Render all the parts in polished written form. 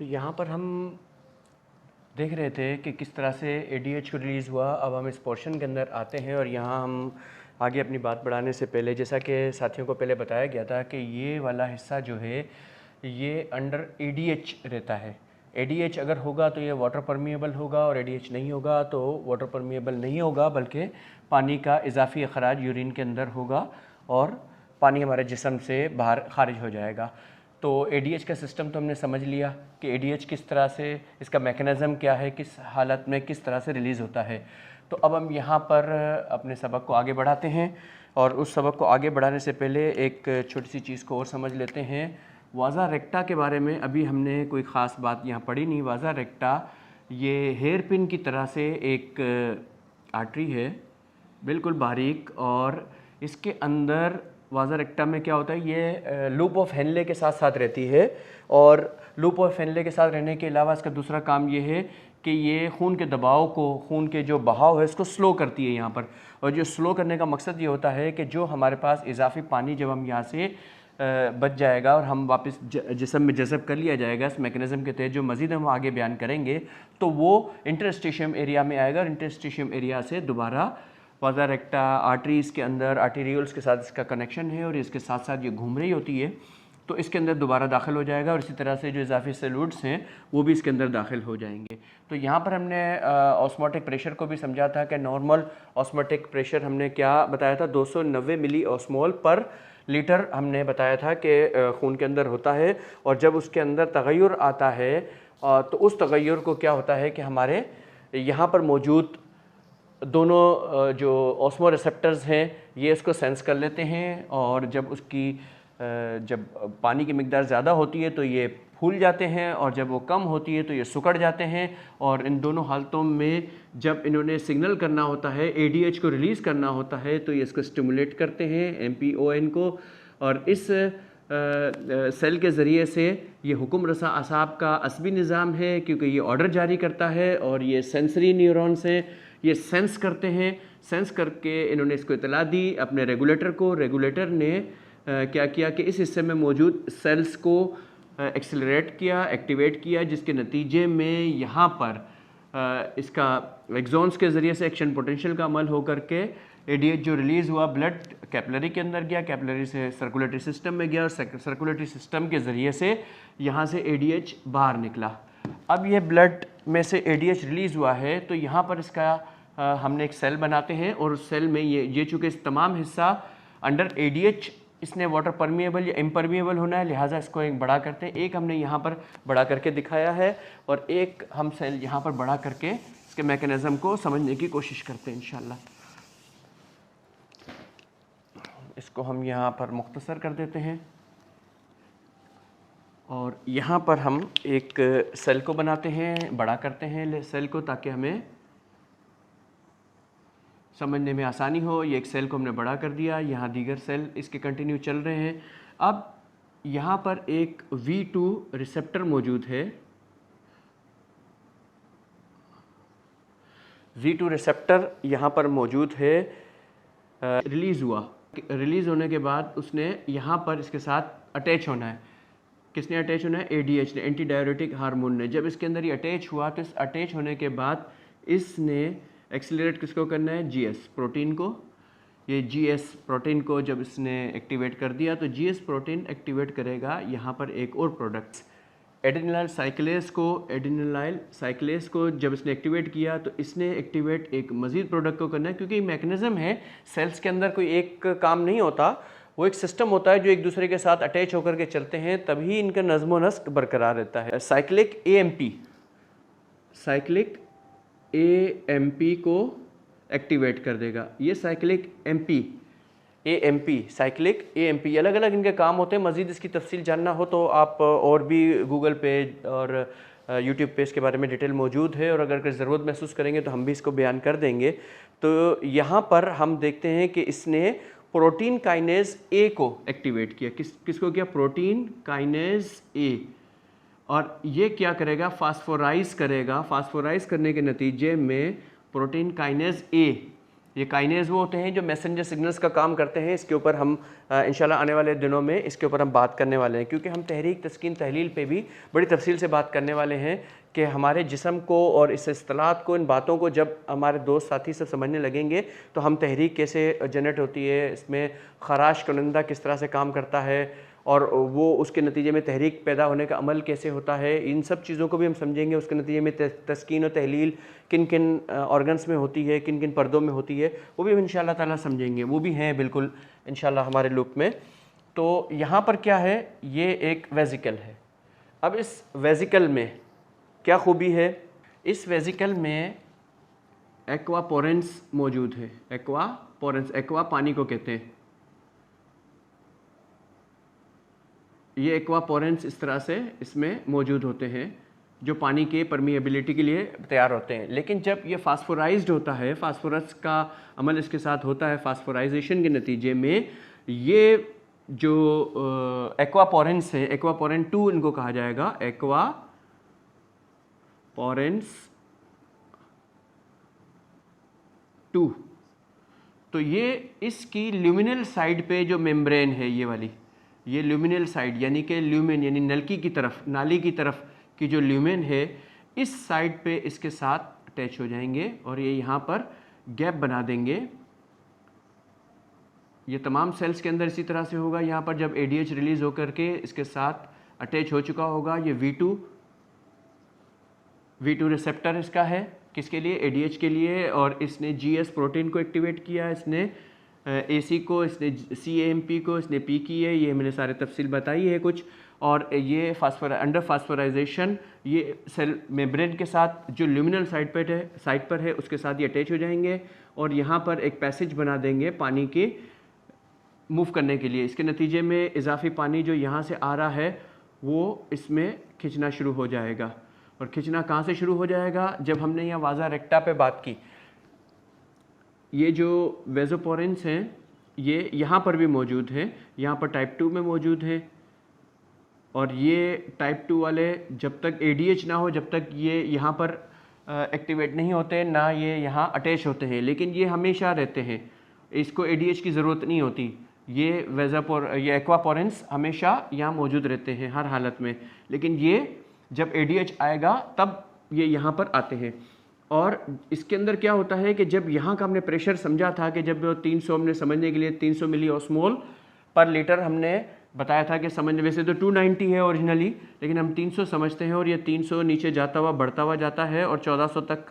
तो यहाँ पर हम देख रहे थे कि किस तरह से ADH को रिलीज़ हुआ। अब हम इस पोर्शन के अंदर आते हैं और यहाँ हम आगे अपनी बात बढ़ाने से पहले, जैसा कि साथियों को पहले बताया गया था कि ये वाला हिस्सा जो है ये अंडर ADH रहता है। ADH अगर होगा तो ये वाटर परमिएबल होगा और ADH नहीं होगा तो वाटर परमिएबल नहीं होगा, बल्कि पानी का इजाफी अखराज यूरिन के अंदर होगा और पानी हमारे जिस्म से बाहर खारिज हो जाएगा। तो ADH का सिस्टम तो हमने समझ लिया कि ADH किस तरह से, इसका मैकेनिज़्म क्या है, किस हालत में किस तरह से रिलीज़ होता है। तो अब हम यहाँ पर अपने सबक को आगे बढ़ाते हैं और उस सबक को आगे बढ़ाने से पहले एक छोटी सी चीज़ को और समझ लेते हैं। वाज़ा रेक्टा के बारे में अभी हमने कोई ख़ास बात यहाँ पढ़ी नहीं। वाज़ा रेक्टा ये हेयर पिन की तरह से एक आर्टरी है, बिल्कुल बारीक, और इसके अंदर वाज़ा रेक्टा में क्या होता है, ये लूप ऑफ हेनले के साथ साथ रहती है। और लूप ऑफ हेनले के साथ रहने के अलावा इसका दूसरा काम ये है कि ये खून के दबाव को, खून के जो बहाव है इसको स्लो करती है यहाँ पर। और जो स्लो करने का मकसद ये होता है कि जो हमारे पास इजाफी पानी जब हम यहाँ से बच जाएगा और हम वापस जिस्म में जज़ब कर लिया जाएगा इस मैकेनिज़्म के तहत, जो मज़ीद हम आगे बयान करेंगे, तो वो इंटरस्टिशियम एरिया में आएगा और इंटरस्टिशियम एरिया से दोबारा वाज़ा रेक्टा आर्टरीज़ के अंदर, आर्टेरियोल्स के साथ इसका कनेक्शन है और इसके साथ साथ ये घूम रही होती है, तो इसके अंदर दोबारा दाखिल हो जाएगा और इसी तरह से जो इजाफी सैल्यूड्स हैं वो भी इसके अंदर दाखिल हो जाएंगे। तो यहाँ पर हमने ऑस्मोटिक प्रेशर को भी समझा था कि नॉर्मल ऑस्मोटिक प्रेशर हमने क्या बताया था, 290 मिली ऑस्मोल पर लीटर हमने बताया था कि खून के अंदर होता है। और जब उसके अंदर तगय्युर आता है तो उस तगय्युर को क्या होता है कि हमारे यहाँ पर मौजूद दोनों जो ऑस्मो रिसेप्टर्स हैं ये इसको सेंस कर लेते हैं, और जब उसकी जब पानी की मिकदार ज़्यादा होती है तो ये फूल जाते हैं और जब वो कम होती है तो ये सिकुड़ जाते हैं। और इन दोनों हालतों में जब इन्होंने सिग्नल करना होता है, ADH को रिलीज़ करना होता है, तो ये इसको स्टिमुलेट करते हैं MPON को, और इस सेल के ज़रिए से ये हुक्म रसा असाब का असबी निज़ाम है, क्योंकि ये ऑर्डर जारी करता है और ये सेंसरी न्यूरॉन्स हैं, ये सेंस करते हैं। सेंस करके इन्होंने इसको इतला दी अपने रेगुलेटर को। रेगुलेटर ने क्या किया कि इस हिस्से में मौजूद सेल्स को एक्सेलरेट किया, एक्टिवेट किया, जिसके नतीजे में यहाँ पर इसका एक्सॉन्स के ज़रिए से एक्शन पोटेंशियल का अमल होकर के ADH जो रिलीज़ हुआ ब्लड कैपिलरी के अंदर गया, कैपिलरी से सर्कुलेटरी सिस्टम में गया और सर्कुलेटरी सिस्टम के ज़रिए से यहाँ से ADH बाहर निकला। अब ये ब्लड में से ADH रिलीज़ हुआ है तो यहाँ पर इसका हमने एक सेल बनाते हैं और उस सेल में ये चूँकि इस तमाम हिस्सा अंडर ADH इसने वाटर परमिएबल या इम्परमिएबल होना है, लिहाजा इसको एक बड़ा करते हैं। एक हमने यहाँ पर बड़ा करके दिखाया है और एक हम सेल यहाँ पर बड़ा करके इसके मैकेनिज़्म को समझने की कोशिश करते हैं इंशाल्लाह। इसको हम यहाँ पर मुख्तसर कर देते हैं और यहाँ पर हम एक सेल को बनाते हैं, बड़ा करते हैं सेल को, ताकि हमें समझने में आसानी हो। ये एक सेल को हमने बड़ा कर दिया, यहाँ दीगर सेल इसके कंटिन्यू चल रहे हैं। अब यहाँ पर एक V2 रिसेप्टर मौजूद है। V2 रिसेप्टर यहाँ पर मौजूद है। रिलीज़ हुआ, रिलीज़ होने के बाद उसने यहाँ पर इसके साथ अटैच होना है। किसने अटैच होना है? ADH ने, एंटी डायरेटिक हार्मोन ने। जब इसके अंदर ये अटैच हुआ तो इस अटैच होने के बाद इसने एक्सीलरेट किसको करना है? GS प्रोटीन को। ये GS प्रोटीन को जब इसने एक्टिवेट कर दिया तो GS प्रोटीन एक्टिवेट करेगा यहाँ पर एक और प्रोडक्ट्स एडेनिलाइल साइक्लेस को जब इसने एक्टिवेट किया तो इसने एक्टिवेट एक मज़ीद प्रोडक्ट को करना है, क्योंकि मैकेनिज़्म है, सेल्स के अंदर कोई एक काम नहीं होता, वो एक सिस्टम होता है जो एक दूसरे के साथ अटैच होकर के चलते हैं, तभी इनका नज़्म व नस्क बरकरार रहता है। साइक्लिक AMP को एक्टिवेट कर देगा। ये साइक्लिक AMP अलग अलग इनके काम होते हैं। मज़ीद इसकी तफसील जानना हो तो आप और भी गूगल पे और यूट्यूब पे इसके बारे में डिटेल मौजूद है, और अगर कोई ज़रूरत महसूस करेंगे तो हम भी इसको बयान कर देंगे। तो यहाँ पर हम देखते हैं कि इसने प्रोटीन काइनेज A को एक्टिवेट किया। किसको किया? Protein kinase A। और ये क्या करेगा? फास्फोराइज करेगा। फास्फोराइज करने के नतीजे में प्रोटीन काइनेज A ये काइनेज वो होते हैं जो मैसेंजर सिग्नल्स का काम करते हैं। इसके ऊपर हम इंशाल्लाह आने वाले दिनों में इसके ऊपर हम बात करने वाले हैं, क्योंकि हम तहरीक, तस्कीन, तहलील पे भी बड़ी तफसील से बात करने वाले हैं कि हमारे जिस्म को और इस इस्तिलात को, इन बातों को जब हमारे दोस्त साथी सब समझने लगेंगे तो हम तहरीक कैसे जनरेट होती है, इसमें खराश कुनंदा किस तरह से काम करता है और वो उसके नतीजे में तहरीक पैदा होने का अमल कैसे होता है, इन सब चीज़ों को भी हम समझेंगे। उसके नतीजे में तस्कीन और तहलील किन किन ऑर्गन्स में होती है, किन किन पर्दों में होती है, वो भी हम इंशाल्लाह ताला समझेंगे। वो भी हैं बिल्कुल इंशाल्लाह हमारे लूप में। तो यहाँ पर क्या है, ये एक वेजिकल है। अब इस वेजिकल में क्या खूबी है, इस वेजिकल में एक्वापोरेंस मौजूद है। एक्वापोरेंस, एक्वा पानी को कहते हैं। ये एक्वापोरेंस इस तरह से इसमें मौजूद होते हैं जो पानी के परमिएबिलिटी के लिए तैयार होते हैं। लेकिन जब ये फास्फोराइज्ड होता है, फास्फोरस का अमल इसके साथ होता है, फास्फोराइजेशन के नतीजे में ये जो एक्वापोरेंस है, एक्वापोरेंट 2 इनको कहा जाएगा, एक्वापोरेंस 2। तो ये इसकी ल्यूमिनल साइड पे जो मेम्ब्रेन है, ये वाली, ये ल्यूमिनल साइड यानी कि ल्यूमेन यानी नलकी की तरफ, नाली की तरफ की जो ल्यूमेन है, इस साइड पे इसके साथ अटैच हो जाएंगे और ये यहाँ पर गैप बना देंगे। ये तमाम सेल्स के अंदर इसी तरह से होगा। यहाँ पर जब ADH रिलीज होकर के इसके साथ अटैच हो चुका होगा, ये V2 रिसेप्टर इसका है, किसके लिए, ADH के लिए, और इसने GS प्रोटीन को एक्टिवेट किया, इसने AC को, इसने CAMP को इसने P की है। ये मैंने सारे तफसील बताई है कुछ। और ये अंडर फास्फोराइजेशन ये सेल मेम्ब्रेन के साथ जो ल्यूमिनल साइड पर है उसके साथ ये अटैच हो जाएंगे और यहाँ पर एक पैसेज बना देंगे पानी के मूव करने के लिए। इसके नतीजे में इजाफी पानी जो यहाँ से आ रहा है वो इसमें खिंचना शुरू हो जाएगा। और खिंचना कहाँ से शुरू हो जाएगा, जब हमने यहाँ वाजा रेक्टा पे बात की, ये जो वेजोपोरेंस हैं ये यहाँ पर भी मौजूद हैं, यहाँ पर टाइप 2 में मौजूद है। और ये टाइप 2 वाले जब तक ADH ना हो, जब तक ये यहाँ पर एक्टिवेट नहीं होते, ना ये यहाँ अटैच होते हैं, लेकिन ये हमेशा रहते हैं, इसको ADH की ज़रूरत नहीं होती। ये ये एक्वापोरेंस हमेशा यहाँ मौजूद रहते हैं हर हालत में। लेकिन ये जब ADH आएगा तब ये यहाँ पर आते हैं। और इसके अंदर क्या होता है कि जब यहाँ का हमने प्रेशर समझा था कि जब 300 हमने समझने के लिए 300 मिली ऑस्मोल पर लीटर हमने बताया था कि समझने, वैसे तो 290 है ओरिजिनली, लेकिन हम 300 समझते हैं और ये 300 नीचे जाता हुआ बढ़ता हुआ जाता है और 1400 तक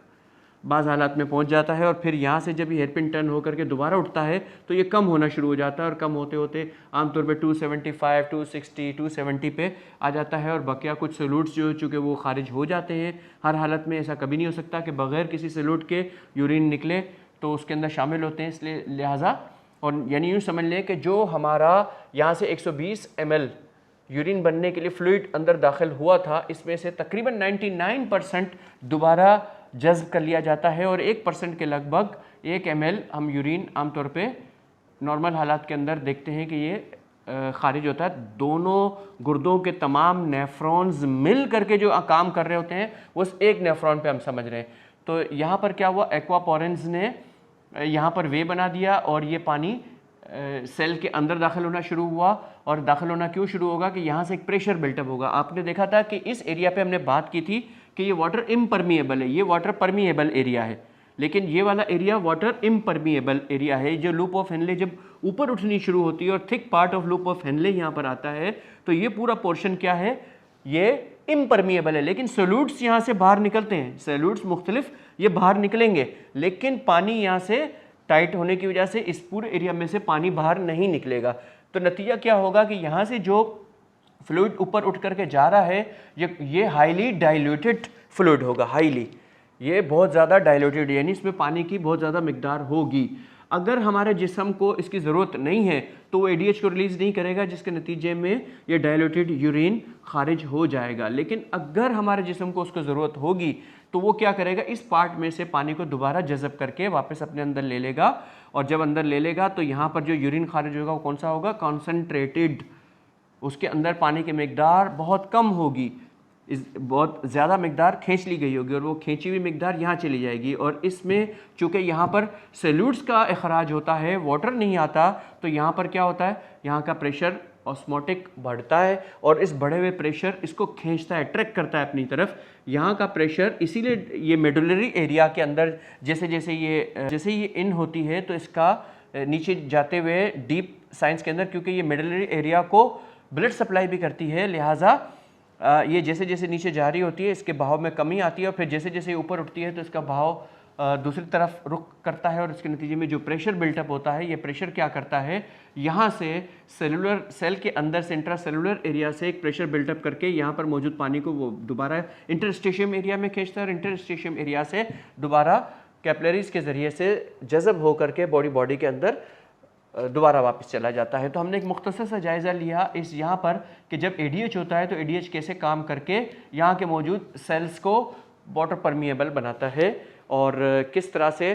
बाज़ हालात में पहुंच जाता है। और फिर यहाँ से जब ये हेयरपिन टर्न होकर के दोबारा उठता है तो ये कम होना शुरू हो जाता है और कम होते होते आमतौर पे 275, 260, 270 पे आ जाता है। और बकिया कुछ सल्यूट्स जो चूँकि वो खारिज हो जाते हैं, हर हालत में ऐसा कभी नहीं हो सकता कि बग़ैर किसी सल्यूट के यूरिन निकले, तो उसके अंदर शामिल होते हैं। इसलिए लिहाजा, और यानी यूँ समझ लें कि जो हमारा यहाँ से 120 ml यूरिन बनने के लिए फ्लूइड अंदर दाखिल हुआ था, इसमें से तकरीबन 99% दोबारा जज्ब कर लिया जाता है और 1% के लगभग 1 ml हम यूरिन आमतौर पे नॉर्मल हालात के अंदर देखते हैं कि ये खारिज होता है। दोनों गुर्दों के तमाम नेफ्रॉन्स मिल करके जो काम कर रहे होते हैं वो उस एक नेफ्रॉन पे हम समझ रहे हैं। तो यहाँ पर क्या हुआ, एक्वापोरेंस ने यहाँ पर वे बना दिया और ये पानी सेल के अंदर दाखिल होना शुरू हुआ। और दाखिल होना क्यों शुरू होगा कि यहाँ से एक प्रेशर बिल्टअप होगा। आपने देखा था कि इस एरिया पे हमने बात की थी कि ये वाटर इम्परमिएबल है, ये वाटर परमिएबल एरिया है, लेकिन ये वाला एरिया वाटर इम्परमिएबल एरिया है। जो लूप ऑफ हेनले जब ऊपर उठनी शुरू होती है और thick part of loop of Henle यहाँ पर आता है, तो ये पूरा पोर्शन क्या है, ये इम्परमिएबल है। लेकिन सोल्यूट्स यहाँ से बाहर निकलते हैं, सोल्यूट्स मुख्तलिफ ये बाहर निकलेंगे, लेकिन पानी यहाँ से टाइट होने की वजह से इस पूरे एरिया में से पानी बाहर नहीं निकलेगा। तो नतीजा क्या होगा कि यहाँ से जो फ्लूइड ऊपर उठ करके जा रहा है ये हाईली डाइल्यूटेड फ्लूइड होगा। हाईली, ये बहुत ज़्यादा डाइल्यूटेड, यानी इसमें पानी की बहुत ज़्यादा मिकदार होगी। अगर हमारे जिस्म को इसकी ज़रूरत नहीं है तो वो ADH को रिलीज़ नहीं करेगा, जिसके नतीजे में ये डाइल्यूटेड यूरिन खारिज हो जाएगा। लेकिन अगर हमारे जिस्म को उसको ज़रूरत होगी तो वो क्या करेगा, इस पार्ट में से पानी को दोबारा जज़ब करके वापस अपने अंदर ले लेगा। और जब अंदर ले लेगा तो यहाँ पर जो यूरिन खारिज होगा वो कौन सा होगा, कॉन्सनट्रेटेड। उसके अंदर पानी की मिकदार बहुत कम होगी। बहुत ज़्यादा मकदार खींच ली गई होगी और वो खींची हुई मकदार यहाँ चली जाएगी। और इसमें चूँकि यहाँ पर सैल्यूट्स का अखराज होता है, वाटर नहीं आता, तो यहाँ पर क्या होता है, यहाँ का प्रेशर ऑस्मोटिक बढ़ता है और इस बढ़े हुए प्रेशर इसको खींचता है, अट्रैक्ट करता है अपनी तरफ। यहाँ का प्रेशर इसीलिए ये मेडुलरी एरिया के अंदर जैसे जैसे ये इन होती है तो इसका नीचे जाते हुए डीप साइंस के अंदर, क्योंकि ये मेडुलरी एरिया को ब्लड सप्लाई भी करती है, लिहाजा ये जैसे जैसे नीचे जा रही होती है इसके बहाव में कमी आती है और फिर जैसे जैसे ऊपर उठती है तो इसका बहाव दूसरी तरफ रुख करता है और इसके नतीजे में जो प्रेशर बिल्टअप होता है, ये प्रेशर क्या करता है, यहाँ से सेलुलर सेल के अंदर से इंट्रा सेलुलर एरिया से एक प्रेशर बिल्टअप करके यहाँ पर मौजूद पानी को वो दोबारा इंटरस्टिशियम एरिया में खींचता है और इंटरस्टिशियम एरिया से दोबारा कैपिलरीज के ज़रिए से जज़ब होकर के बॉडी के अंदर दोबारा वापस चला जाता है। तो हमने एक मुख्तसर सा जायज़ा लिया इस यहाँ पर कि जब ADH होता है तो ADH कैसे काम करके यहाँ के मौजूद सेल्स को वाटर परमिएबल बनाता है और किस तरह से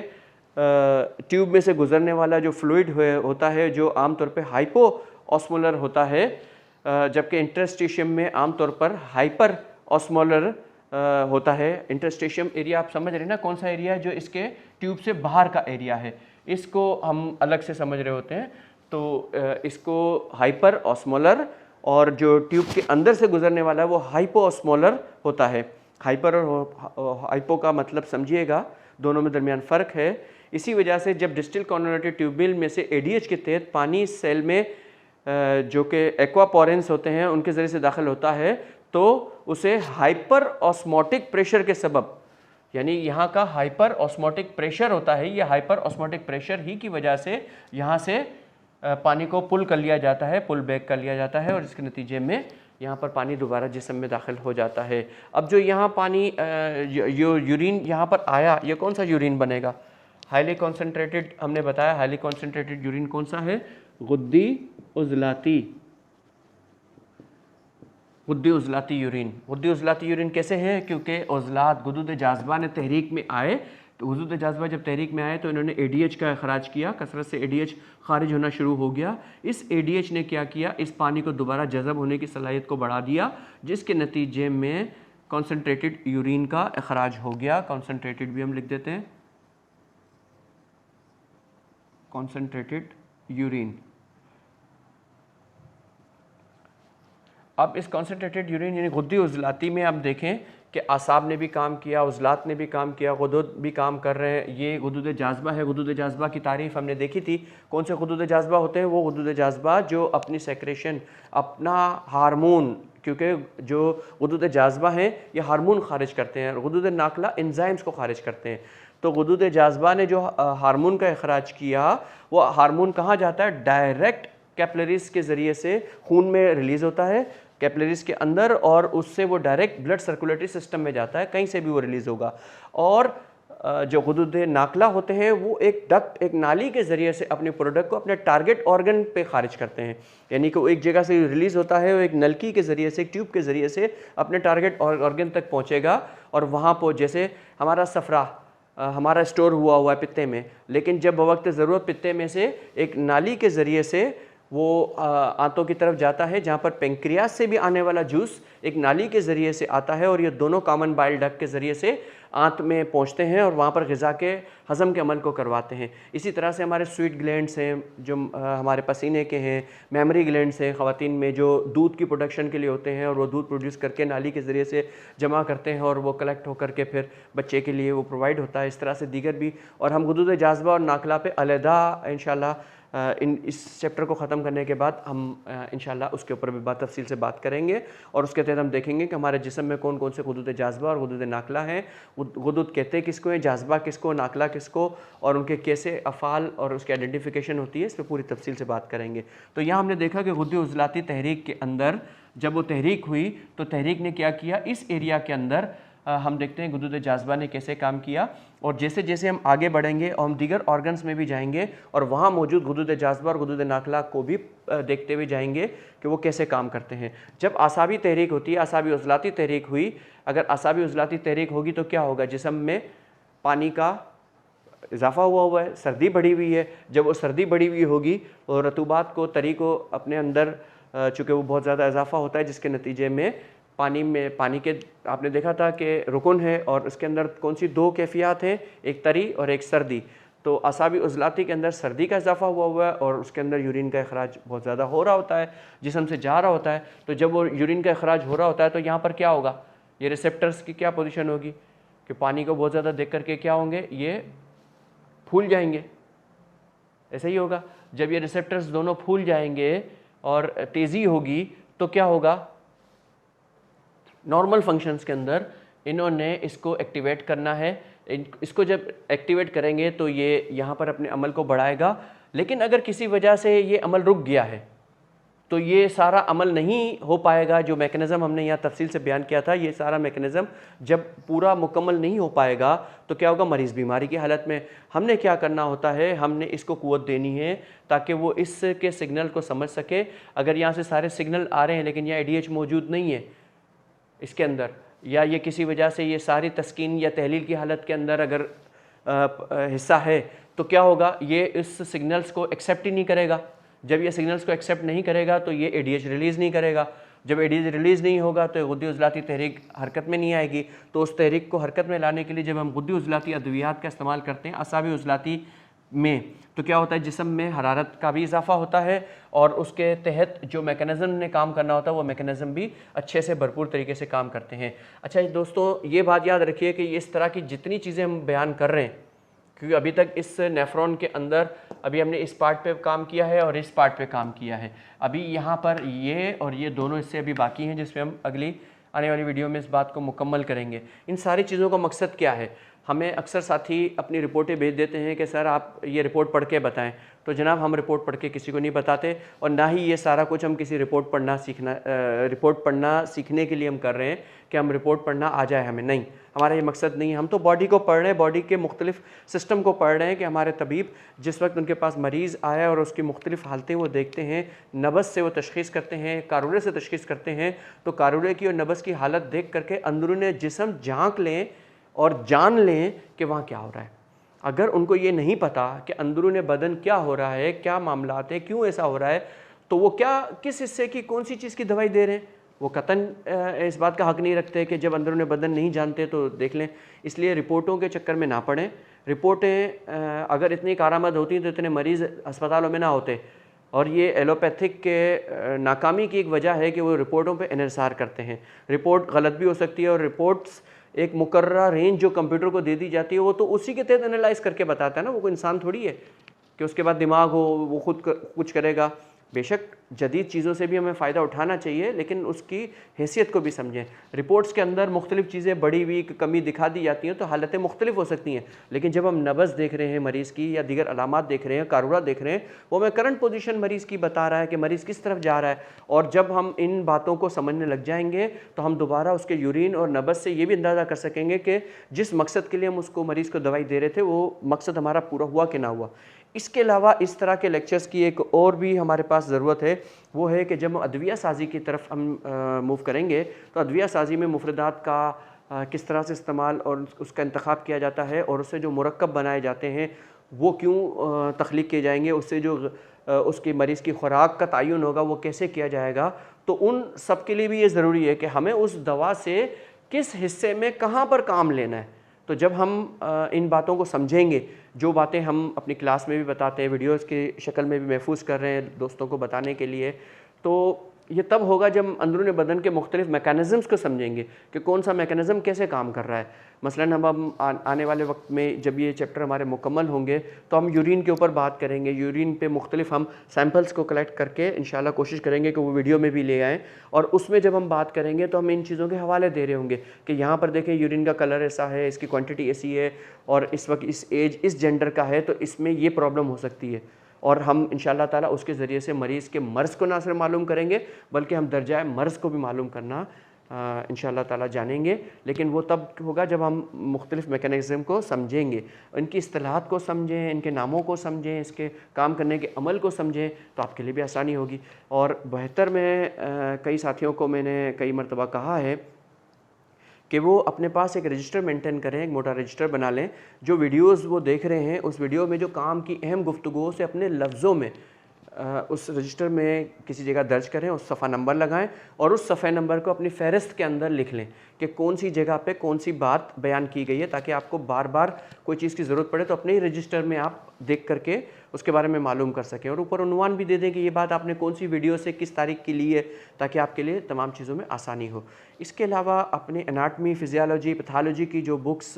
ट्यूब में से गुजरने वाला जो फ्लूइड होता है जो आमतौर पे हाइपो ऑस्मोलर होता है, जबकि इंटरस्टिशियम में आमतौर पर हाइपर ऑस्मोलर होता है। इंटरस्टिशियम एरिया आप समझ रहे ना कौन सा एरिया है, जो इसके ट्यूब से बाहर का एरिया है, इसको हम अलग से समझ रहे होते हैं। तो इसको हाइपर ऑस्मोलर और जो ट्यूब के अंदर से गुजरने वाला है वो हाइपो ऑस्मोलर होता है। हाइपर और हाइपो का मतलब समझिएगा, दोनों में दरमियान फ़र्क है। इसी वजह से जब डिस्टिल कॉन्वर्टेड ट्यूबिल में से ADH के तहत पानी सेल में जो कि एक्वापोरेंस होते हैं उनके ज़रिए से दाखिल होता है तो उसे हाइपर ऑस्मोटिक प्रेशर के सबब, यानी यहाँ का हाइपर ऑस्मोटिक प्रेशर होता है, ये हाइपर ऑस्मोटिक प्रेशर ही की वजह से यहाँ से पानी को पुल कर लिया जाता है, पुल बैक कर लिया जाता है और इसके नतीजे में यहाँ पर पानी दोबारा जिस्म में दाखिल हो जाता है। अब जो यहाँ पानी जो यूरिन यहाँ पर आया, ये कौन सा यूरिन बनेगा, हाईली कॉन्सेंट्रेटेड, हमने बताया हाईली कॉन्सेंट्रेटेड यूरिन कौन सा है, गुद्दी उज़लाती यूरिन। गुद्दी उज़लाती यूरिन कैसे है, क्योंकि उज़लात गुदूद जाज़बा ने तहरीक में आए, तो गुदूद जाज़बा जब तहरीक में आए तो इन्होंने ADH का अखराज किया, कसरत से ADH खारिज होना शुरू हो गया। इस ADH ने क्या किया, इस पानी को दोबारा जज़ब होने की सलाहियत को बढ़ा दिया, जिसके नतीजे में कॉन्सेंट्रेटेड यूरिन का अखराज हो गया। कॉन्सेंट्रेटेड भी हम लिख देते हैं, कॉन्सेंट्रेटेड यूरिन। अब इस कॉन्सेंट्रेटेड यूरिन यानी गुद्दी उज़लाती में आप देखें कि आसाब ने भी काम किया, उज़लात ने भी काम किया, गुदूद भी काम कर रहे हैं। ये गुदूद जाज़बा है। गुदूद जाज़बा की तारीफ़ हमने देखी थी। कौन से गुदूद जाज़बा होते हैं, वो गुदूद जाज़बा जो अपनी सेक्रेशन, अपना हार्मोन, क्योंकि जो गुदूद जाज़बा हैं ये हार्मोन खारिज करते हैं और गुदूद नाकला एंजाइम्स को खारिज करते हैं। तो गुदूद जाज़बा ने जो हार्मोन का अखराज किया, वो हार्मोन कहाँ जाता है, डायरेक्ट कैपिलरीज के ज़रिए से खून में रिलीज़ होता है कैपिलरीज के अंदर और उससे वो डायरेक्ट ब्लड सर्कुलेटरी सिस्टम में जाता है, कहीं से भी वो रिलीज़ होगा। और जो गुदूद नाकला होते हैं वो एक डक्ट, एक नाली के ज़रिए से अपने प्रोडक्ट को अपने टारगेट ऑर्गन पे खारिज करते हैं, यानी कि वो एक जगह से रिलीज़ होता है, वो एक नलकी के ज़रिए से, एक ट्यूब के ज़रिए से अपने टारगेट ऑर्गन तक पहुँचेगा और वहाँ पर जैसे हमारा सफ़रा हमारा स्टोर हुआ है पित्ते में, लेकिन जब वक्त ज़रूरत पित्ते में से एक नाली के ज़रिए से वो आंतों की तरफ जाता है, जहाँ पर पेंक्रियास से भी आने वाला जूस एक नाली के ज़रिए से आता है और ये दोनों कॉमन बाइल डक्ट के ज़रिए से आंत में पहुँचते हैं और वहाँ पर ग़िज़ा के हज़म के अमल को करवाते हैं। इसी तरह से हमारे स्वीट ग्लैंड्स हैं जो हमारे पसीने के हैं, मेमोरी ग्लैंड्स हैं ख़वातीन में जो दूध की प्रोडक्शन के लिए होते हैं और वो दूध प्रोड्यूस करके नाली के ज़रिए से जमा करते हैं और वो कलेक्ट होकर के फिर बच्चे के लिए वो प्रोवाइड होता है। इस तरह से दीगर भी, और हम गुदूद जाज़बा और नाकला पे अलहदा इंशाल्लाह इस चैप्टर को ख़त्म करने के बाद हम इंशाल्लाह उसके ऊपर भी बात तफसील से बात करेंगे और उसके तहत हम देखेंगे कि हमारे जिस्म में कौन कौन से गुदूद जाज़बा और गुदूद नाकला हैं, गुदूद कहते किसको हैं, जाज़बा किसको, नाकला किसको, और उनके कैसे अफ़ाल और उसकी आइडेंटिफिकेशन होती है, इस पर पूरी तफसील से बात करेंगे। तो यहाँ हमने देखा कि गुद्दी उज़लाती तहरीक के अंदर जब वो तहरीक हुई तो तहरीक ने क्या किया, इस एरिया के अंदर हम देखते हैं गुदूद जाज़बा ने कैसे काम किया और जैसे जैसे हम आगे बढ़ेंगे और हम दीगर ऑर्गन्स में भी जाएंगे और वहाँ मौजूद गुदूद जाज़बा और गुदूद नाकला को भी देखते हुए जाएंगे कि वो कैसे काम करते हैं। जब आसाबी तहरीक होती है, आसाबी उज़लाती तहरीक हुई, अगर आसाबी उज़लाती तहरीक होगी तो क्या होगा, जिस्म में पानी का इजाफ़ा हुआ है, सर्दी बढ़ी हुई है। जब वो सर्दी बढ़ी हुई होगी और रतूबात को तरी को अपने अंदर, चूँकि वो बहुत ज़्यादा इजाफ़ा होता है जिसके नतीजे में पानी में, पानी के आपने देखा था कि रुकन है और उसके अंदर कौन सी दो कैफियत हैं, एक तरी और एक सर्दी। तो असाबी उज़लाती के अंदर सर्दी का इजाफा हुआ है और उसके अंदर यूरिन का अखराज बहुत ज़्यादा हो रहा होता है, जिस्म से जा रहा होता है। तो जब वो यूरिन का अखराज हो रहा होता है तो यहाँ पर क्या होगा, ये रिसेप्टर्स की क्या पोजीशन होगी कि पानी को बहुत ज़्यादा देख करके क्या होंगे, ये फूल जाएंगे। ऐसा ही होगा, जब ये रिसेप्टर्स दोनों फूल जाएंगे और तेज़ी होगी तो क्या होगा, नॉर्मल फंक्शंस के अंदर इन्होंने इसको एक्टिवेट करना है। इसको जब एक्टिवेट करेंगे तो ये यहाँ पर अपने अमल को बढ़ाएगा। लेकिन अगर किसी वजह से ये अमल रुक गया है तो ये सारा अमल नहीं हो पाएगा। जो मैकेनिज़्म हमने यहाँ तफसील से बयान किया था, ये सारा मैकेनिज़्म जब पूरा मुकम्मल नहीं हो पाएगा तो क्या होगा, मरीज़ बीमारी की हालत में। हमने क्या करना होता है, हमने इसको क़ुव्वत देनी है ताकि वो इसके सिग्नल को समझ सके। अगर यहाँ से सारे सिग्नल आ रहे हैं लेकिन यहाँ ADH मौजूद नहीं है इसके अंदर, या ये किसी वजह से ये सारी तस्कीन या तहलील की हालत के अंदर अगर हिस्सा है तो क्या होगा, ये इस सिग्नल्स को एक्सेप्ट ही नहीं करेगा। जब ये सिग्नल्स को एक्सेप्ट नहीं करेगा तो ये ADH रिलीज़ नहीं करेगा। जब ADH रिलीज़ नहीं होगा तो गुद्दी उज़लाती तहरीक हरकत में नहीं आएगी। तो उस तहरीक को हरकत में लाने के लिए जब हम गुद्दी उज़लाती अद्वियात का इस्तेमाल करते हैं असाबी उज़लाती में, तो क्या होता है, जिस्म में हरारत का भी इजाफा होता है और उसके तहत जो मैकेनिज़्म ने काम करना होता है वो मैकेनिज़्म भी अच्छे से भरपूर तरीके से काम करते हैं। अच्छा दोस्तों, ये बात याद रखिए कि इस तरह की जितनी चीज़ें हम बयान कर रहे हैं, क्योंकि अभी तक इस नेफ्रॉन के अंदर अभी हमने इस पार्ट पे काम किया है और इस पार्ट पे काम किया है, अभी यहाँ पर ये और ये दोनों हिस्से अभी बाकी हैं जिसमें हम अगली आने वाली वीडियो में इस बात को मुकम्मल करेंगे। इन सारी चीज़ों का मकसद क्या है, हमें अक्सर साथी अपनी रिपोर्टें भेज देते हैं कि सर आप ये रिपोर्ट पढ़ के बताएं। तो जनाब, हम रिपोर्ट पढ़ के किसी को नहीं बताते और ना ही ये सारा कुछ हम किसी रिपोर्ट पढ़ना सीखने के लिए हम कर रहे हैं कि हम रिपोर्ट पढ़ना आ जाए हमें, नहीं, हमारा ये मकसद नहीं है। हम तो बॉडी को पढ़ रहे हैं, बॉडी के मुख्तलिफ सिस्टम को पढ़ रहे हैं कि हमारे तबीब जिस वक्त उनके पास मरीज़ आया और उसकी मुख्तलिफ हालतें वो देखते हैं, नब्ज़ से वो तशख़ीस करते हैं, कारूरे से तशख़ीस करते हैं, तो कारूरे की और नब्ज़ की हालत देख करके अंदरूनी जिस्म झांक लें और जान लें कि वहाँ क्या हो रहा है। अगर उनको ये नहीं पता कि अंदरूनी बदन क्या हो रहा है, क्या मामलात है, क्यों ऐसा हो रहा है, तो वो क्या किस हिस्से की कौन सी चीज़ की दवाई दे रहे हैं, वो कतन इस बात का हक़ नहीं रखते कि जब अंदरूनी बदन नहीं जानते तो देख लें। इसलिए रिपोर्टों के चक्कर में ना पड़ें। रिपोर्टें अगर इतनी कारामद होती तो इतने मरीज़ अस्पतालों में ना होते। और ये एलोपैथिक के नाकामी की एक वजह है कि वो रिपोर्टों पे इन्हिसार करते हैं। रिपोर्ट गलत भी हो सकती है और रिपोर्ट्स एक मुकर्रर रेंज जो कंप्यूटर को दे दी जाती है वो तो उसी के तहत एनालाइज करके बताता है ना, वो कोई इंसान थोड़ी है कि उसके बाद दिमाग हो वो खुद कुछ करेगा। बेशक जदीद चीज़ों से भी हमें फ़ायदा उठाना चाहिए लेकिन उसकी हैसियत को भी समझें। रिपोर्ट्स के अंदर मुख्तलिफ़ चीज़ें बड़ी हुई कमी दिखा दी जाती हैं तो हालतें मुख्तलिफ हो सकती हैं, लेकिन जब हम नब्ज़ देख रहे हैं मरीज़ की या दीगर अलामात देख रहे हैं, कारूरा देख रहे हैं, वो हमें करंट पोजीशन मरीज़ की बता रहा है कि मरीज़ किस तरफ जा रहा है। और जब हम इन बातों को समझने लग जाएंगे तो हम दोबारा उसके यूरिन और नब्ज़ से ये भी अंदाज़ा कर सकेंगे कि जिस मकसद के लिए हम उसको मरीज़ को दवाई दे रहे थे वो मकसद हमारा पूरा हुआ कि ना हुआ। इसके अलावा इस तरह के लेक्चर्स की एक और भी हमारे पास ज़रूरत है, वो है कि जब अदविया साजी की तरफ हम मूव करेंगे तो अदविया साजी में मुफरदात का किस तरह से इस्तेमाल और उसका इंतखाब किया जाता है और उससे जो मुरक्कब बनाए जाते हैं वो क्यों तख्लीक किए जाएंगे, उससे जो उसकी मरीज़ की खुराक का तयन होगा वो कैसे किया जाएगा। तो उन सब के लिए भी ये ज़रूरी है कि हमें उस दवा से किस हिस्से में कहाँ पर काम लेना है। तो जब हम इन बातों को समझेंगे, जो बातें हम अपनी क्लास में भी बताते हैं, वीडियोस की शक्ल में भी महफूज कर रहे हैं दोस्तों को बताने के लिए, तो ये तब होगा जब हम अंदरूनी बदन के मुख्तलिफ मैकेनिज़म्स को समझेंगे कि कौन सा मैकेनिज़्म कैसे काम कर रहा है। मसलन हम आने वाले वक्त में जब ये चैप्टर हमारे मुकम्मल होंगे तो हम यूरिन के ऊपर बात करेंगे। यूरिन पे मुख्तलिफ हम सैम्पल्स को कलेक्ट करके इंशाल्लाह कोशिश करेंगे कि वो वीडियो में भी ले आएँ और उसमें जब हम बात करेंगे तो हम इन चीज़ों के हवाले दे रहे होंगे कि यहाँ पर देखें यूरिन का कलर ऐसा है, इसकी क्वान्टिटी ऐसी है और इस वक्त इस एज इस जेंडर का है तो इसमें ये प्रॉब्लम हो सकती है। और हम इंशाअल्लाह ताला उसके ज़रिए से मरीज़ के मर्ज़ को ना सिर्फ मालूम करेंगे बल्कि हम दर्जाए मर्ज़ को भी मालूम करना इंशाअल्लाह ताला जानेंगे। लेकिन वो तब होगा जब हम मुख्तलिफ़ मैकेनिज़्म को समझेंगे, इनकी इस्तिलाहात को समझें, इनके नामों को समझें, इसके काम करने के अमल को समझें तो आपके लिए भी आसानी होगी। और बेहतर में कई साथियों को मैंने कई मरतबा कहा है कि वो अपने पास एक रजिस्टर मेंटेन करें, एक मोटा रजिस्टर बना लें। जो वीडियोस वो देख रहे हैं उस वीडियो में जो काम की अहम गुफ्तगुओं से अपने लफ्ज़ों में उस रजिस्टर में किसी जगह दर्ज करें, उस सफ़ा नंबर लगाएं और उस सफ़े नंबर को अपनी फ़हरिस्त के अंदर लिख लें कि कौन सी जगह पे कौन सी बात बयान की गई है, ताकि आपको बार बार कोई चीज़ की ज़रूरत पड़े तो अपने ही रजिस्टर में आप देख करके उसके बारे में मालूम कर सकें। और ऊपर उन्वान भी दे दें कि ये बात आपने कौन सी वीडियो से किस तारीख की ली है, ताकि आपके लिए तमाम चीज़ों में आसानी हो। इसके अलावा अपने एनाटमी, फिजियोलॉजी, पैथोलॉजी की जो बुक्स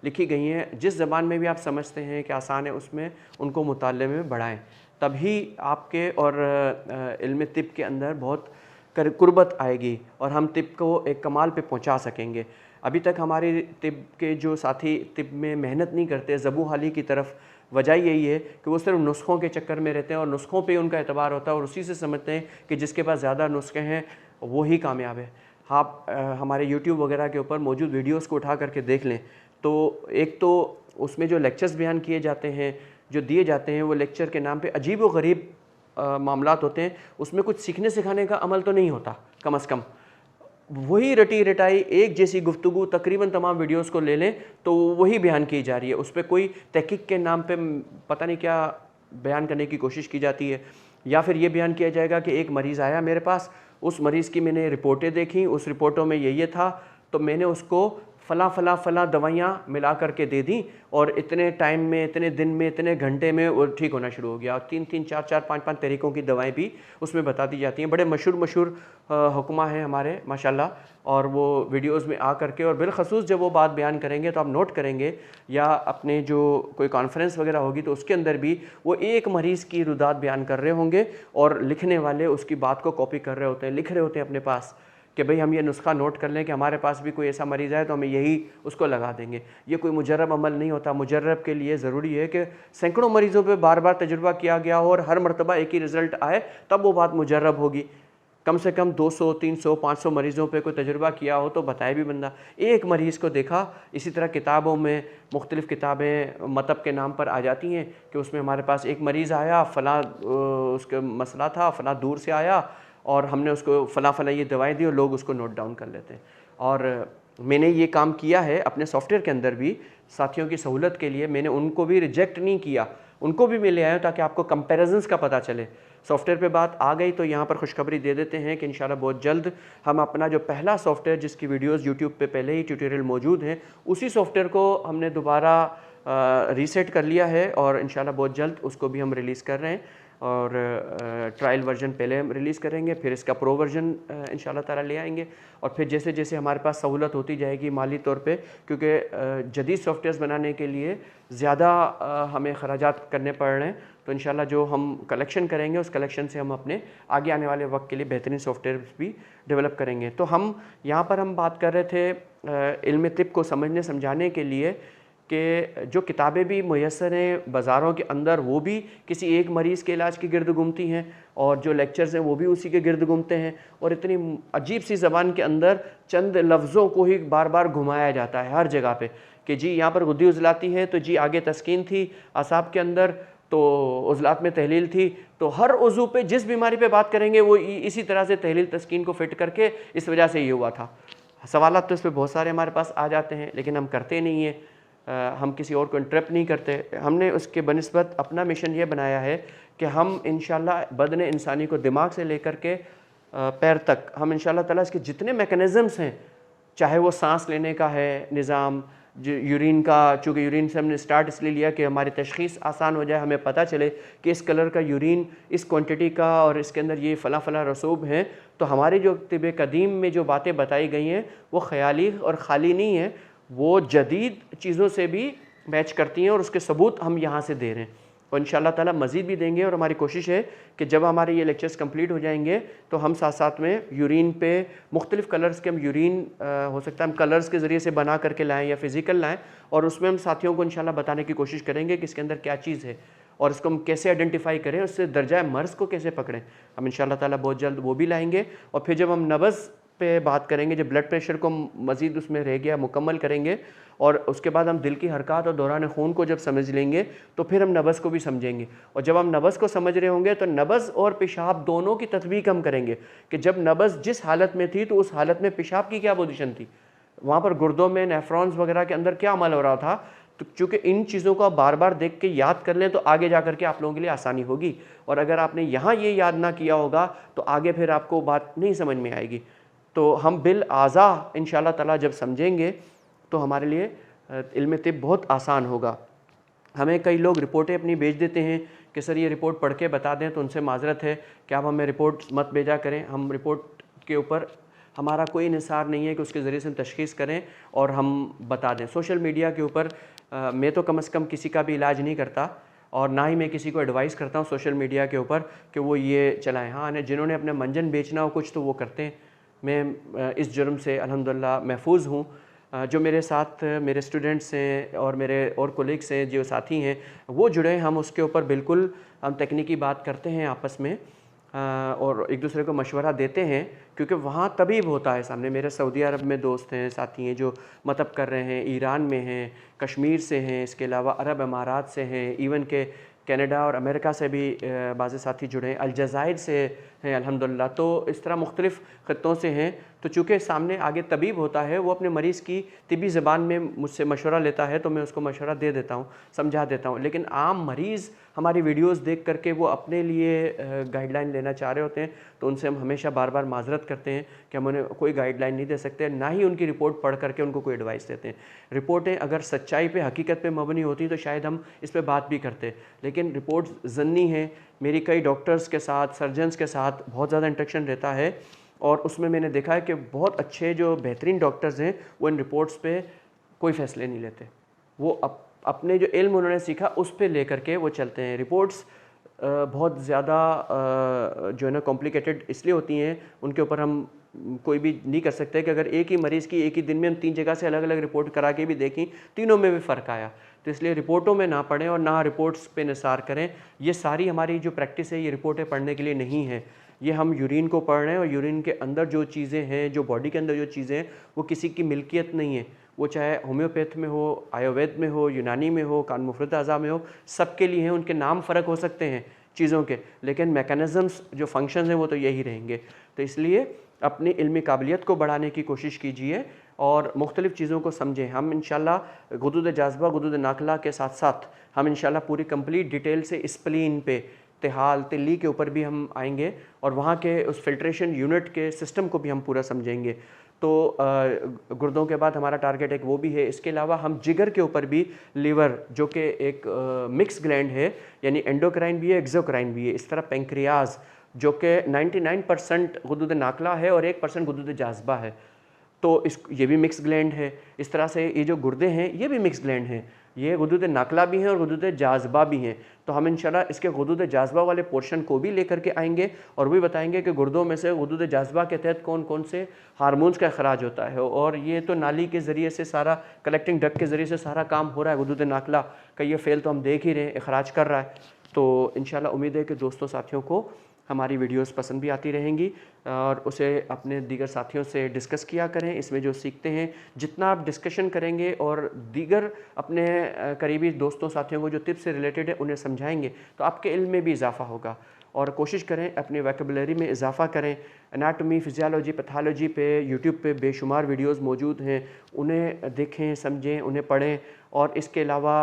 लिखी गई हैं, जिस ज़बान में भी आप समझते हैं कि आसान है, उसमें उनको मुताले में बढ़ाएँ, तभी आपके और इल्म तिब के अंदर बहुत कुर्बत आएगी और हम तिब को एक कमाल पे पहुंचा सकेंगे। अभी तक हमारे तिब के जो साथी तिब में मेहनत नहीं करते, ज़बू हाली की तरफ, वजह यही है कि वो सिर्फ नुस्ख़ों के चक्कर में रहते हैं और नुस्ख़ों पे उनका एतबार होता है और उसी से समझते हैं कि जिसके पास ज़्यादा नुस्खे हैं वो ही कामयाब है। आप हमारे यूट्यूब वगैरह के ऊपर मौजूद वीडियोज़ को उठा करके देख लें तो एक तो उसमें जो लेक्चर्स बयान किए जाते हैं, जो दिए जाते हैं, वो लेक्चर के नाम पे अजीब व गरीब मामलात होते हैं। उसमें कुछ सीखने सिखाने का अमल तो नहीं होता, कम अज़ कम वही रटी रटाई एक जैसी गुफ्तगू तकरीबन तमाम वीडियोस को ले लें तो वही बयान की जा रही है। उस पर कोई तहकीक के नाम पे पता नहीं क्या बयान करने की कोशिश की जाती है, या फिर ये बयान किया जाएगा कि एक मरीज़ आया मेरे पास, उस मरीज़ की मैंने रिपोर्टें देखी, उस रिपोर्टों में ये था, तो मैंने उसको फ़ला दवाइयाँ मिला करके दे दी और इतने टाइम में, इतने दिन में, इतने घंटे में वो ठीक होना शुरू हो गया। और 3-3, 4-4, 5-5 तरीक़ों की दवाएं भी उसमें बता दी जाती हैं। बड़े मशहूर हुक्मा हैं हमारे माशाल्लाह, और वो वीडियोज़ में आ करके और बिलखसूस जब वो बात बयान करेंगे तो आप नोट करेंगे, या अपने जो कोई कॉन्फ्रेंस वगैरह होगी तो उसके अंदर भी वो एक मरीज़ की रुदात बयान कर रहे होंगे और लिखने वाले उसकी बात को कॉपी कर रहे होते हैं, लिख रहे होते हैं अपने पास कि भाई हम ये नुस्खा नोट कर लें कि हमारे पास भी कोई ऐसा मरीज़ है तो हमें यही उसको लगा देंगे। ये कोई मुजर्रब अमल नहीं होता। मुजर्रब के लिए ज़रूरी है कि सैकड़ों मरीज़ों पे बार बार तजुर्बा किया गया हो और हर मरतबा एक ही रिज़ल्ट आए, तब वो बात मुजर्रब होगी। कम से कम 200, 300, 500 मरीज़ों पे कोई तजुर्बा किया हो तो बताए भी बंदा। एक मरीज़ को देखा, इसी तरह किताबों में मुख्तलिफ़ किताबें मतब के नाम पर आ जाती हैं कि उसमें हमारे पास एक मरीज़ आया, फ़लाँ उसका मसला था, फ़लाँ दूर से आया और हमने उसको फ़ला ये दवाएं दी और लोग उसको नोट डाउन कर लेते हैं। और मैंने ये काम किया है अपने सॉफ्टवेयर के अंदर भी, साथियों की सहूलत के लिए मैंने उनको भी रिजेक्ट नहीं किया, उनको भी मैं ले आया ताकि आपको कंपैरिजन्स का पता चले। सॉफ्टवेयर पे बात आ गई तो यहाँ पर खुशखबरी दे देते हैं कि इंशाल्लाह बहुत जल्द हम अपना जो पहला सॉफ्टवेयर जिसकी वीडियोज़ यूट्यूब पे पहले ही ट्यूटोरियल मौजूद हैं, उसी सॉफ्टवेयर को हमने दोबारा रीसेट कर लिया है और इंशाल्लाह बहुत जल्द उसको भी हम रिलीज़ कर रहे हैं। और ट्रायल वर्जन पहले हम रिलीज़ करेंगे, फिर इसका प्रो वर्जन इंशाल्लाह ताला ले आएंगे। और फिर जैसे जैसे हमारे पास सहूलत होती जाएगी माली तौर पे, क्योंकि जदीद सॉफ्टवेयर्स बनाने के लिए ज़्यादा हमें ख़राजात करने पड़ रहे हैं, तो इंशाल्लाह जो हम कलेक्शन करेंगे उस कलेक्शन से हम अपने आगे आने वाले वक्त के लिए बेहतरीन सॉफ्टवेयर भी डेवलप करेंगे। तो हम यहाँ पर हम बात कर रहे थे इल्म तिब को समझने समझाने के लिए कि जो किताबें भी मुयस्सर हैं बाज़ारों के अंदर, वो भी किसी एक मरीज़ के इलाज की गिर्द घूमती हैं और जो लेक्चर्स हैं वो भी उसी के गिर्द घूमते हैं, और इतनी अजीब सी ज़बान के अंदर चंद लफ्ज़ों को ही बार बार घुमाया जाता है हर जगह पे कि जी यहाँ पर गुद्दी उज़लाती है तो जी आगे तस्कीन थी, असाब के अंदर तो उज़लात में तहलील थी, तो हर उज़ू पे जिस बीमारी पे बात करेंगे वो इसी तरह से तहलील तस्कीन को फ़िट करके इस वजह से ये हुआ था। सवालात तो इस पर बहुत सारे हमारे पास आ जाते हैं, लेकिन हम करते नहीं हैं, हम किसी और को इंटरप्ट नहीं करते। हमने उसके बनिस्बत अपना मिशन ये बनाया है कि हम इंशाल्लाह बदन इंसानी को दिमाग से लेकर के पैर तक हम इंशाल्लाह ताला इसके जितने मैकेनिज़म्स हैं, चाहे वो सांस लेने का है निज़ाम, जो यूरिन का, चूँकि यूरिन से हमने स्टार्ट इसलिए लिया कि हमारी तशख़ीस आसान हो जाए, हमें पता चले कि इस कलर का यूरिन इस क्वांटिटी का और इसके अंदर ये फ़ला रसूब हैं। तो हमारी जो तिब कदीम में जो बातें बताई गई हैं वो ख़याली और ख़ाली नहीं है, वो जदीद चीज़ों से भी मैच करती हैं और उसके सबूत हम यहाँ से दे रहे हैं और इंशाल्लाह ताला मज़ीद भी देंगे। और हमारी कोशिश है कि जब हमारे ये लेक्चर्स कंप्लीट हो जाएंगे तो हम साथ साथ में यूरिन पे मुख्तलिफ़ कलर्स के हम यूरिन हो सकता है हम कलर्स के ज़रिए से बना करके लाएँ या फ़िज़िकल लाएँ, और उसमें हम साथियों को इंशाल्लाह बताने की कोशिश करेंगे कि इसके अंदर क्या चीज़ है और इसको हम कैसे आइडेंटिफाई करें, उससे दर्जा मर्ज़ को कैसे पकड़ें। हम इंशाल्लाह ताला बहुत जल्द वो भी लाएँगे। और फिर जब हम नब्ज़ पे बात करेंगे, जब ब्लड प्रेशर को मज़ीद उसमें रह गया मुकम्मल करेंगे और उसके बाद हम दिल की हरकत और दौरान खून को जब समझ लेंगे तो फिर हम नब्ज़ को भी समझेंगे। और जब हम नब्ज़ को समझ रहे होंगे तो नब्ज़ और पेशाब दोनों की तत्वीक हम करेंगे कि जब नब्ज़ जिस हालत में थी तो उस हालत में पेशाब की क्या पोजीशन थी, वहाँ पर गुर्दों में नेफ्रॉन्स वगैरह के अंदर क्या अमल हो रहा था, तो चूँकि इन चीज़ों को आप बार बार देख के याद कर लें तो आगे जा कर के आप लोगों के लिए आसानी होगी, और अगर आपने यहाँ ये याद ना किया होगा तो आगे फिर आपको बात नहीं समझ में आएगी। तो हम बिल आज़ा इंशाअल्लाह ताला जब समझेंगे तो हमारे लिए इल्म तिब बहुत आसान होगा। हमें कई लोग रिपोर्टें अपनी भेज देते हैं कि सर ये रिपोर्ट पढ़ के बता दें, तो उनसे माजरत है कि आप हमें रिपोर्ट मत भेजा करें। हम रिपोर्ट के ऊपर हमारा कोई निसार नहीं है कि उसके ज़रिए से हम तशख़ीस करें और हम बता दें। सोशल मीडिया के ऊपर मैं तो कम से कम किसी का भी इलाज नहीं करता, और ना ही मैं किसी को एडवाइस करता हूँ सोशल मीडिया के ऊपर कि वो ये चलाएँ। हाँ, जिन्होंने अपने मंजन बेचना हो कुछ तो वो करते हैं। मैं इस जुर्म से अल्हम्दुलिल्लाह महफूज हूँ। जो मेरे साथ मेरे स्टूडेंट्स हैं और मेरे और कोलीग्स हैं, जो साथी हैं, वो जुड़े हैं, हम उसके ऊपर बिल्कुल हम तकनीकी बात करते हैं आपस में और एक दूसरे को मशवरा देते हैं, क्योंकि वहाँ तबीब होता है सामने। मेरे सऊदी अरब में दोस्त हैं, साथी हैं जो मतब कर रहे हैं, ईरान में हैं, कश्मीर से हैं, इसके अलावा अरब अमारात से हैं, इवन के कनाडा और अमेरिका से भी बाज़ साथी जुड़े हैं, अलजाज़ाइर से हैं अल्हम्दुलिल्लाह। तो इस तरह मुख्तलिफ़ ख़ित्तों से हैं। तो चूँकि सामने आगे तबीब होता है, वो अपने मरीज़ की तिब्बी ज़बान में मुझसे मशवरा लेता है, तो मैं उसको मशवरा दे देता हूँ, समझा देता हूँ। लेकिन आम मरीज़ हमारी वीडियोस देख करके वो अपने लिए गाइडलाइन लेना चाह रहे होते हैं, तो उनसे हम हमेशा बार बार माजरत करते हैं कि हम उन्हें कोई गाइडलाइन नहीं दे सकते, ना ही उनकी रिपोर्ट पढ़ करके उनको कोई एडवाइस देते हैं। रिपोर्टें अगर सच्चाई पे, हकीकत पे मबनी होती तो शायद हम इस पर बात भी करते, लेकिन रिपोर्ट ज़न्नी है। मेरी कई डॉक्टर्स के साथ, सर्जन्स के साथ बहुत ज़्यादा इंटरेक्शन रहता है, और उसमें मैंने देखा है कि बहुत अच्छे जो बेहतरीन डॉक्टर्स हैं वो इन रिपोर्ट्स पे कोई फ़ैसले नहीं लेते। वो अपने जो इल्म उन्होंने सीखा उस पे लेकर के वो चलते हैं। रिपोर्ट्स बहुत ज़्यादा जो है ना कॉम्प्लिकेटेड इसलिए होती हैं, उनके ऊपर हम कोई भी नहीं कर सकते कि अगर एक ही मरीज़ की एक ही दिन में हम 3 जगह से अलग अलग रिपोर्ट करा के भी देखी, तीनों में भी फ़र्क आया। तो इसलिए रिपोर्टों में ना पढ़ें और ना रिपोर्ट्स पे निसार करें। ये सारी हमारी जो प्रैक्टिस है, ये रिपोर्टें पढ़ने के लिए नहीं है। ये हम यूरिन को पढ़ रहे हैं, और यूरिन के अंदर जो चीज़ें हैं, जो बॉडी के अंदर जो चीज़ें हैं, वो किसी की मिल्कियत नहीं है। वो चाहे होम्योपैथ में हो, आयुर्वेद में हो, यूनानी में हो, कान मुफरत अज़ा में हो, सबके लिए हैं। उनके नाम फ़र्क हो सकते हैं चीज़ों के, लेकिन मैकेनिज़म्स जो फंक्शंस हैं वो तो यही रहेंगे। तो इसलिए अपनी इल्मी काबिलियत को बढ़ाने की कोशिश कीजिए और मुख्तलिफ़ चीज़ों को समझें। हम इंशाल्लाह गुदूद जाज़बा, गुदूद नाकला के साथ साथ हम इंशाल्लाह पूरी कंप्लीट डिटेल से स्प्लीन पे, तिहाल, तिल्ली के ऊपर भी हम आएंगे, और वहाँ के उस फिल्ट्रेशन यूनिट के सिस्टम को भी हम पूरा समझेंगे। तो गुर्दों के बाद हमारा टारगेट एक वो भी है। इसके अलावा हम जिगर के ऊपर भी, लिवर जो कि एक मिक्स ग्लैंड है, यानी एंडोक्राइन भी है, एक्सोक्राइन भी है। इस तरह पेंक्रियाज जो कि 99% गुदूद नाकला है और 1% गुदूद जाज़बा है, तो ये भी मिक्स ग्लैंड है। इस तरह से ये जो गुर्दे हैं ये भी मिक्स ग्लैंड हैं, ये गुदूद नाकला भी हैं और गुदूद जाज़बा भी हैं। तो हम इंशाल्लाह इसके गुदूद जाज़बा वाले पोर्शन को भी लेकर के आएंगे और भी बताएंगे कि गुर्दों में से गुदूद जाज़बा के तहत कौन कौन से हार्मोन्स का अखराज होता है, और ये तो नाली के ज़रिए से सारा, कलेक्टिंग डक्ट के ज़रिए से सारा काम हो रहा है। गुदूद नाकला का ये फेल तो हम देख ही रहे हैं, अखराज कर रहा है। तो इंशाल्लाह उम्मीद है कि दोस्तों साथियों को हमारी वीडियोस पसंद भी आती रहेंगी, और उसे अपने दीगर साथियों से डिस्कस किया करें। इसमें जो सीखते हैं, जितना आप डिस्कशन करेंगे और दीगर अपने करीबी दोस्तों साथियों को जो टिप्स से रिलेटेड है उन्हें समझाएंगे, तो आपके इल्म में भी इजाफ़ा होगा। और कोशिश करें अपनी वोकैबुलरी में इजाफ़ा करें। एनाटॉमी, फिजियोलॉजी, पैथोलॉजी पे यूट्यूब पे बेशुमार वीडियोस मौजूद हैं, उन्हें देखें, समझें, उन्हें पढ़ें। और इसके अलावा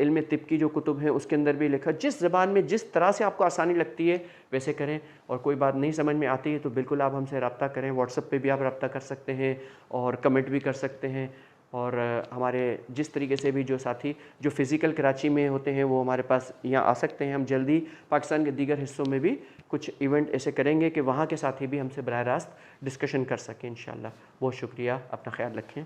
इल्म तिब की जो कुतुब हैं उसके अंदर भी लिखा, जिस ज़बान में जिस तरह से आपको आसानी लगती है वैसे करें। और कोई बात नहीं समझ में आती है तो बिल्कुल आप हमसे रब्ता करें। व्हाट्सएप पे भी आप रब्ता कर सकते हैं और कमेंट भी कर सकते हैं। और हमारे जिस तरीके से भी जो साथी जो फ़िज़िकल कराची में होते हैं वो हमारे पास यहाँ आ सकते हैं। हम जल्दी पाकिस्तान के दीगर हिस्सों में भी कुछ इवेंट ऐसे करेंगे कि वहाँ के साथी भी हमसे बराह रास्त डिस्कशन कर सकें इंशाअल्लाह। बहुत शुक्रिया, अपना ख्याल रखें।